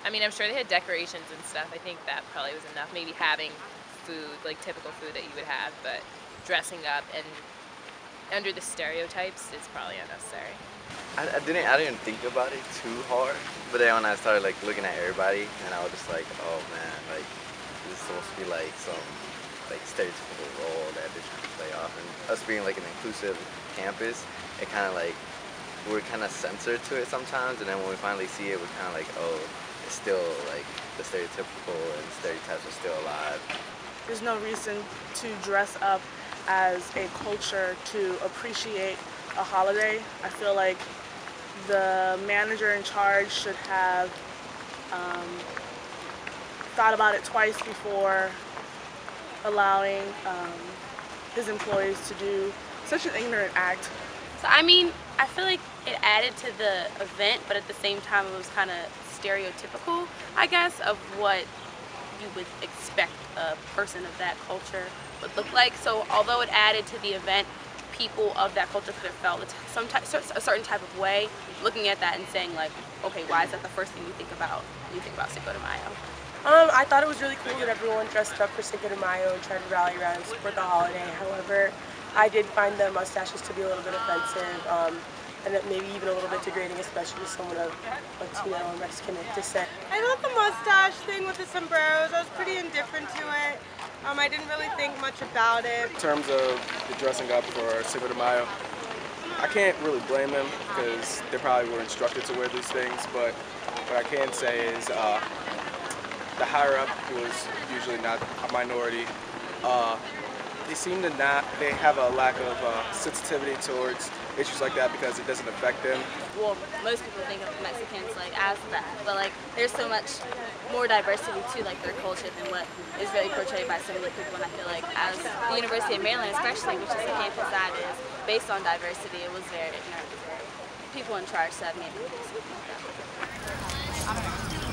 I mean, I'm sure they had decorations and stuff. I think that probably was enough. Maybe having food, like typical food that you would have, but dressing up and under the stereotypes is probably unnecessary. I didn't think about it too hard, but then when I started like looking at everybody, and I was just like, oh man, like this is supposed to be like some like stereotypical role that they're trying to play off, and us being like an inclusive campus, it kind of like we're kind of censored to it sometimes, and then when we finally see it, we're kind of like, oh, it's still like the stereotypical and stereotypes are still alive. There's no reason to dress up as a culture to appreciate a holiday. I feel like the manager in charge should have thought about it twice before allowing his employees to do such an ignorant act. So I mean, I feel like it added to the event, but at the same time it was kind of stereotypical, I guess, of what you would expect a person of that culture would look like. So although it added to the event, people of that culture could have felt a certain type of way, looking at that and saying like, okay, why is that the first thing you think about when you think about Cinco de Mayo? I thought it was really cool that everyone dressed up for Cinco de Mayo and tried to rally around and support the holiday. However, I did find the mustaches to be a little bit offensive, and maybe even a little bit degrading, especially with someone of Latino or Mexican descent. I thought the mustache thing with the sombreros, I was pretty indifferent to it. I didn't really think much about it. In terms of the dressing up for Cinco de Mayo, I can't really blame them because they probably were instructed to wear these things, but what I can say is the higher up, who was usually not a minority, they seem to they have a lack of sensitivity towards issues like that because it doesn't affect them. Well, most people think of Mexicans like as that, but like there's so much more diversity to like their culture than what is really portrayed by some of the people. And I feel like as the University of Maryland, especially, which is a campus that is based on diversity, it was very ignorant. People in charge said maybe something like that.